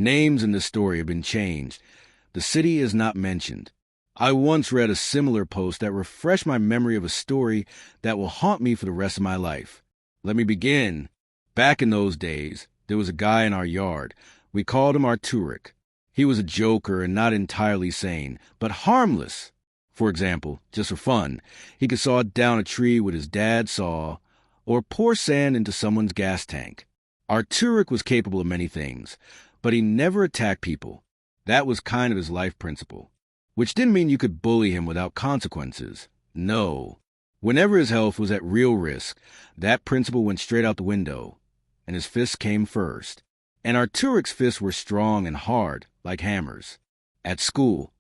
Names in this story have been changed. The city is not mentioned. I once read a similar post that refreshed my memory of a story that will haunt me for the rest of my life. Let me begin. Back in those days, there was a guy in our yard. We called him Arturic. He was a joker and not entirely sane, but harmless. For example, just for fun, he could saw down a tree with his dad's saw or pour sand into someone's gas tank. Arturic was capable of many things, but he never attacked people. That was kind of his life principle, which didn't mean you could bully him without consequences. No. Whenever his health was at real risk, that principle went straight out the window, and his fists came first. And Arturic's fists were strong and hard, like hammers. At school,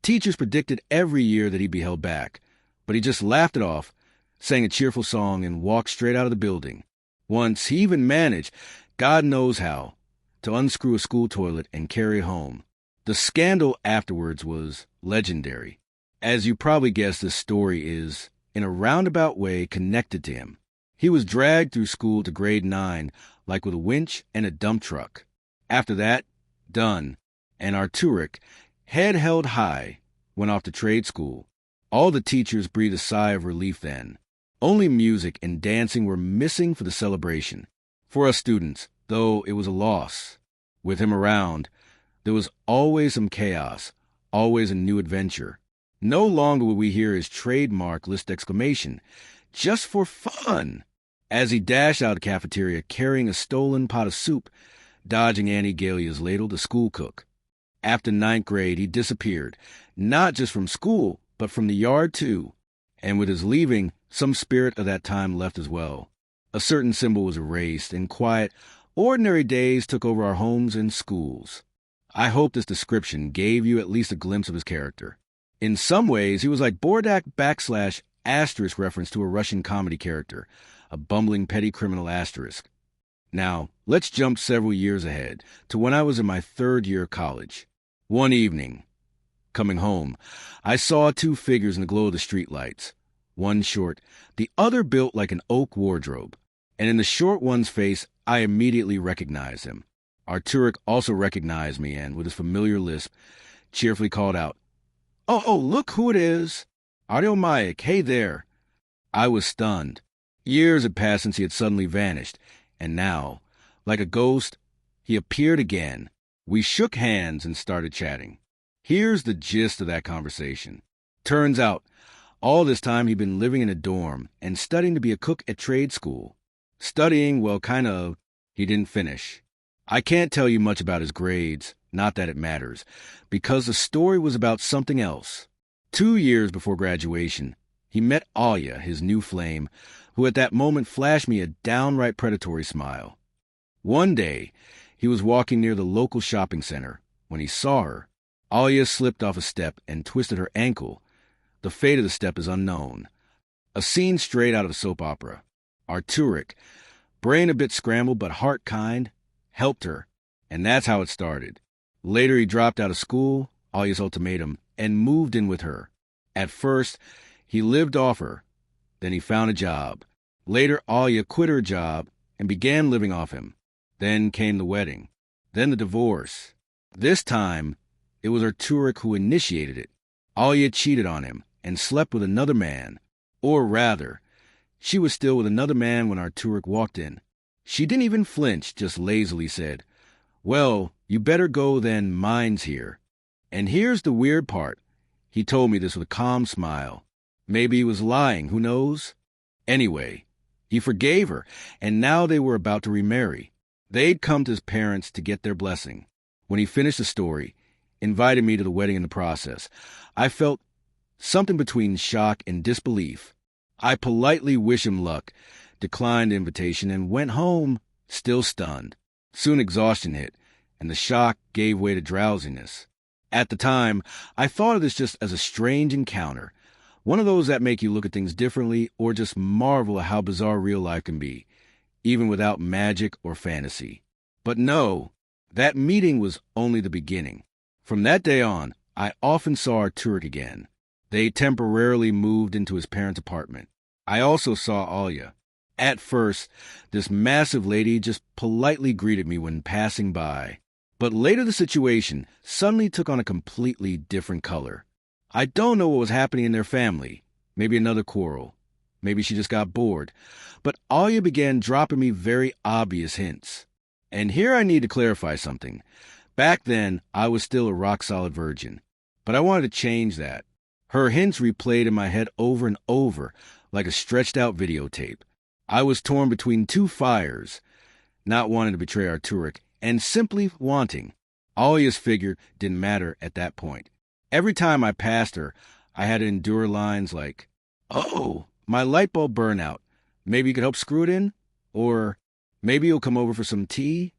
teachers predicted every year that he'd be held back, but he just laughed it off, sang a cheerful song, and walked straight out of the building. Once, he even managed, God knows how, to unscrew a school toilet and carry it home. The scandal afterwards was legendary. As you probably guessed, this story is, in a roundabout way, connected to him. He was dragged through school to grade 9, like with a winch and a dump truck. After that, done. And Arturic, head held high, went off to trade school. All the teachers breathed a sigh of relief then. Only music and dancing were missing for the celebration. For us students, though, it was a loss. With him around, there was always some chaos, always a new adventure. No longer would we hear his trademark list exclamation, just for fun, as he dashed out of the cafeteria carrying a stolen pot of soup, dodging Auntie Galia's ladle, the school cook. After 9th grade, he disappeared, not just from school, but from the yard too. And with his leaving, some spirit of that time left as well. A certain symbol was erased, and quiet, ordinary days took over our homes and schools. I hope this description gave you at least a glimpse of his character. In some ways, he was like Bordak / reference to a Russian comedy character, a bumbling petty criminal asterisk. Now, let's jump several years ahead to when I was in my 3rd year of college. One evening, coming home, I saw 2 figures in the glow of the streetlights. One short, the other built like an oak wardrobe. And in the short one's face, I immediately recognized him. Arturic also recognized me and, with his familiar lisp, cheerfully called out, Oh, look who it is. Ario Maik, hey there. I was stunned. Years had passed since he had suddenly vanished, and now, like a ghost, he appeared again. We shook hands and started chatting. Here's the gist of that conversation. Turns out, all this time he'd been living in a dorm and studying to be a cook at trade school. Studying, well, he didn't finish. I can't tell you much about his grades, not that it matters, because the story was about something else. 2 years before graduation, he met Alia, his new flame, who at that moment flashed me a downright predatory smile. One day, he was walking near the local shopping center. When he saw her, Alia slipped off a step and twisted her ankle. The fate of the step is unknown. A scene straight out of a soap opera. Arturic, brain a bit scrambled but heart kind, helped her, and that's how it started. Later he dropped out of school, Alia's ultimatum, and moved in with her. At first, he lived off her. Then he found a job. Later, Alia quit her job and began living off him. Then came the wedding. Then the divorce. This time, it was Arturic who initiated it. Alia cheated on him and slept with another man. Or rather, she was still with another man when Arturic walked in. She didn't even flinch, just lazily said, Well, you better go then, mine's here. And here's the weird part. He told me this with a calm smile. Maybe he was lying, who knows? Anyway, he forgave her, and now they were about to remarry. They'd come to his parents to get their blessing. When he finished the story, invited me to the wedding in the process, I felt something between shock and disbelief. I politely wished him luck, declined the invitation, and went home, still stunned. Soon exhaustion hit, and the shock gave way to drowsiness. At the time, I thought of this just as a strange encounter, one of those that make you look at things differently or just marvel at how bizarre real life can be, even without magic or fantasy. But no, that meeting was only the beginning. From that day on, I often saw Arturic again. They temporarily moved into his parents' apartment. I also saw Alia. At first, this massive lady just politely greeted me when passing by. But later the situation suddenly took on a completely different color. I don't know what was happening in their family. Maybe another quarrel. Maybe she just got bored. But Alia began dropping me very obvious hints. And here I need to clarify something. Back then, I was still a rock-solid virgin. But I wanted to change that. Her hints replayed in my head over and over, like a stretched-out videotape. I was torn between two fires, not wanting to betray Arturik, and simply wanting. Alia's figure didn't matter at that point. Every time I passed her, I had to endure lines like, "Oh, my light bulb burned out. Maybe you could help screw it in?" Or, "Maybe you'll come over for some tea?"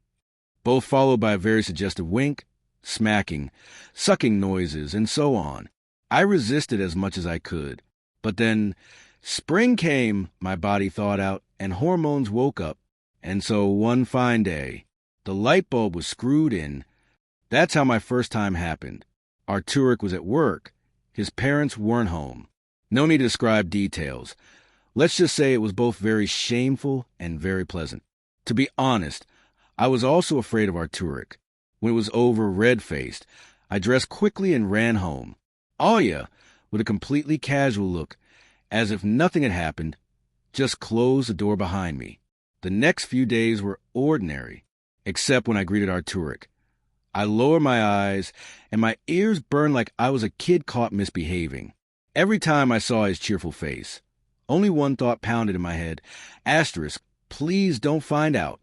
Both followed by a very suggestive wink, smacking, sucking noises, and so on. I resisted as much as I could. But then, spring came, my body thawed out, and hormones woke up. And so one fine day, the light bulb was screwed in. That's how my first time happened. Arturik was at work. His parents weren't home. No need to describe details. Let's just say it was both very shameful and very pleasant. To be honest, I was also afraid of Arturik. When it was over, red-faced, I dressed quickly and ran home. Alia, with a completely casual look, as if nothing had happened, just closed the door behind me. The next few days were ordinary, except when I greeted Arturik. I lowered my eyes, and my ears burned like I was a kid caught misbehaving. Every time I saw his cheerful face, only one thought pounded in my head. Asterisk, please don't find out.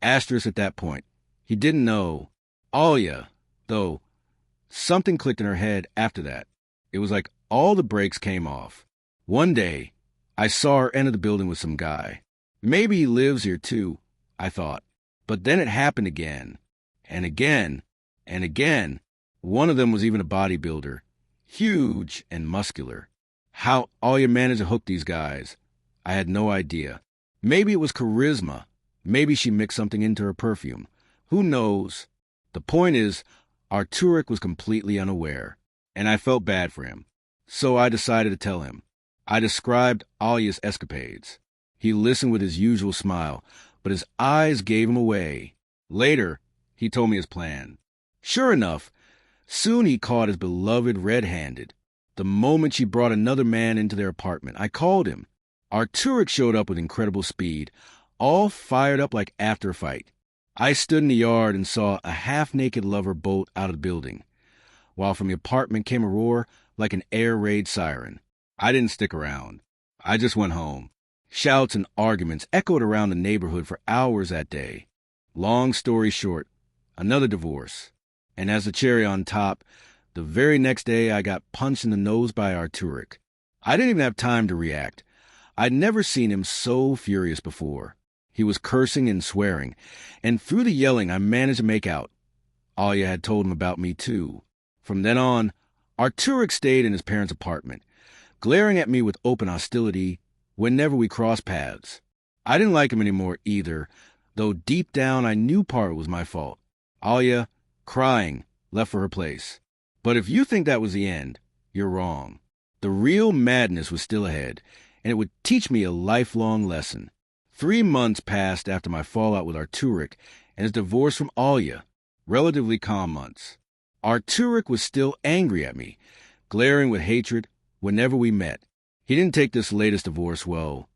Asterisk at that point. He didn't know. Alia, though, something clicked in her head after that. It was like all the brakes came off. One day, I saw her enter the building with some guy. Maybe he lives here too, I thought. But then it happened again. And again, and again. One of them was even a bodybuilder, huge and muscular. How Alia managed to hook these guys, I had no idea. Maybe it was charisma. Maybe she mixed something into her perfume. Who knows? The point is, Arturik was completely unaware, and I felt bad for him. So I decided to tell him. I described Alia's escapades. He listened with his usual smile, but his eyes gave him away. Later, he told me his plan. Sure enough, soon he caught his beloved red-handed. The moment she brought another man into their apartment, I called him. Arturik showed up with incredible speed, all fired up like after a fight. I stood in the yard and saw a half-naked lover bolt out of the building, while from the apartment came a roar like an air raid siren. I didn't stick around. I just went home. Shouts and arguments echoed around the neighborhood for hours that day. Long story short, another divorce. And as the cherry on top, the very next day I got punched in the nose by Arturik. I didn't even have time to react. I'd never seen him so furious before. He was cursing and swearing, and through the yelling I managed to make out. Alia had told him about me too. From then on, Arturik stayed in his parents' apartment, glaring at me with open hostility whenever we crossed paths. I didn't like him anymore either, though deep down I knew part was my fault. Alia, crying, left for her place. But if you think that was the end, you're wrong. The real madness was still ahead, and it would teach me a lifelong lesson. 3 months passed after my fallout with Arturik and his divorce from Alia, relatively calm months. Arturik was still angry at me, glaring with hatred whenever we met. He didn't take this latest divorce well.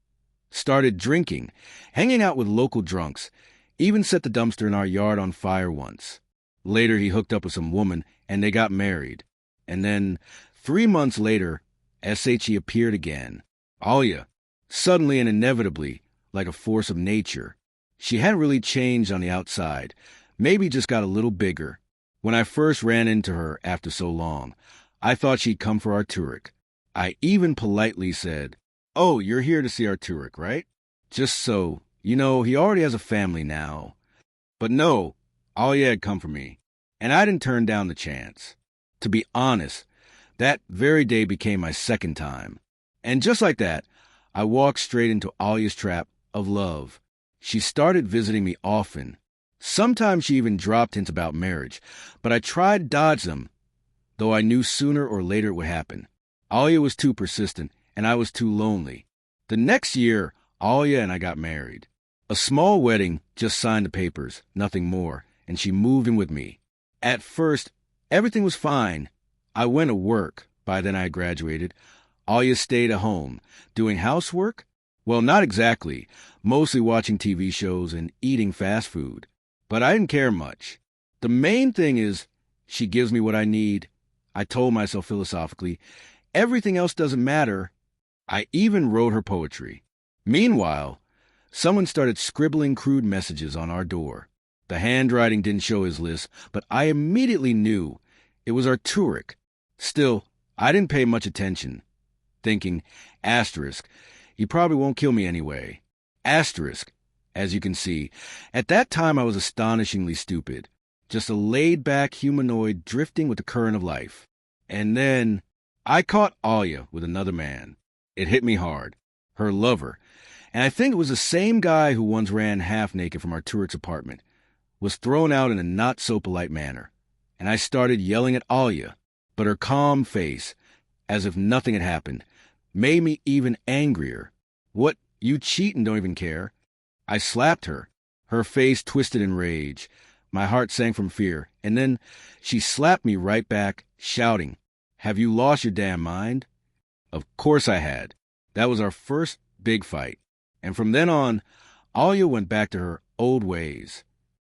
Started drinking, hanging out with local drunks, even set the dumpster in our yard on fire once. Later he hooked up with some woman and they got married. And then, 3 months later, SHE appeared again. Alia, suddenly and inevitably, like a force of nature. She hadn't really changed on the outside, maybe just got a little bigger. When I first ran into her after so long, I thought she'd come for Arturik. I even politely said, "Oh, you're here to see Arturik, right? Just so, he already has a family now." But no, Alia had come for me, and I didn't turn down the chance. To be honest, that very day became my second time. And just like that, I walked straight into Alia's trap of love. She started visiting me often. Sometimes she even dropped hints about marriage, but I tried to dodge them, though I knew sooner or later it would happen. Alia was too persistent, and I was too lonely. The next year, Alia and I got married. A small wedding, just signed the papers, nothing more, and she moved in with me. At first, everything was fine. I went to work. By then I had graduated. Alia stayed at home. Doing housework? Well, not exactly. Mostly watching TV shows and eating fast food. But I didn't care much. The main thing is, she gives me what I need. I told myself philosophically, everything else doesn't matter. I even wrote her poetry. Meanwhile, someone started scribbling crude messages on our door. The handwriting didn't show his list, but I immediately knew it was Arturic. Still, I didn't pay much attention, thinking, asterisk, he probably won't kill me anyway. Asterisk, as you can see, at that time I was astonishingly stupid, just a laid-back humanoid drifting with the current of life. And then I caught Alia with another man. It hit me hard. Her lover. And I think it was the same guy who once ran half-naked from Arturic's apartment, was thrown out in a not-so-polite manner. And I started yelling at Alia, but her calm face, as if nothing had happened, made me even angrier. What, you cheat and don't even care? I slapped her. Her face twisted in rage. My heart sank from fear. And then she slapped me right back, shouting, "Have you lost your damn mind?" Of course I had. That was our first big fight. And from then on, Alia went back to her old ways.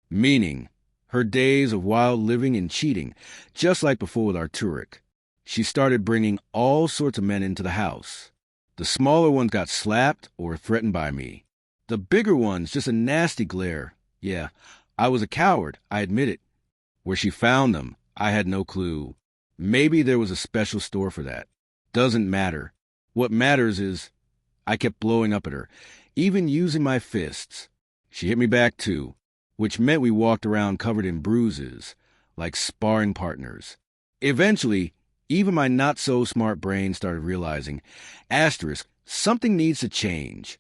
Meaning, her days of wild living and cheating, just like before with Arturic. She started bringing all sorts of men into the house. The smaller ones got slapped or threatened by me. The bigger ones, just a nasty glare. Yeah, I was a coward, I admit it. Where she found them, I had no clue. Maybe there was a special store for that. Doesn't matter. What matters is I kept blowing up at her, even using my fists. She hit me back too, which meant we walked around covered in bruises, like sparring partners. Eventually, even my not-so-smart brain started realizing, asterisk, something needs to change.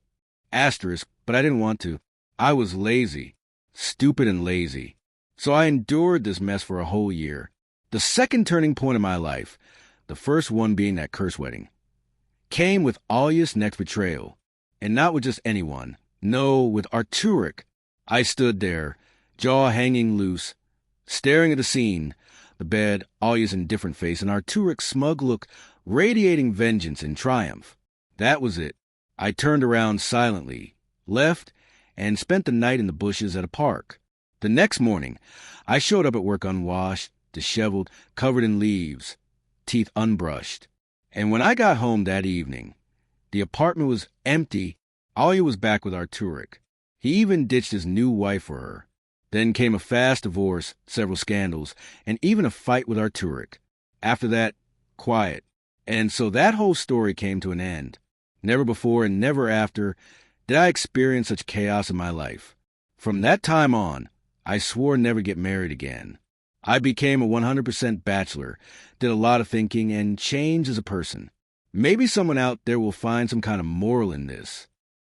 Asterisk, but I didn't want to. I was lazy. Stupid and lazy. So I endured this mess for a whole year. The second turning point in my life, the first one being that curse wedding, came with Alia's next betrayal. And not with just anyone. No, with Arturic. I stood there, jaw hanging loose, staring at the scene, the bed, Alia's indifferent face, and Arturic's smug look radiating vengeance and triumph. That was it. I turned around silently, left, and spent the night in the bushes at a park. The next morning, I showed up at work unwashed, disheveled, covered in leaves, teeth unbrushed. And when I got home that evening, the apartment was empty. Alia was back with Arturic. He even ditched his new wife for her. Then came a fast divorce, several scandals, and even a fight with Arturic. After that, quiet. And so that whole story came to an end. Never before and never after did I experience such chaos in my life. From that time on, I swore never to get married again. I became a 100% bachelor, did a lot of thinking, and changed as a person. Maybe someone out there will find some kind of moral in this.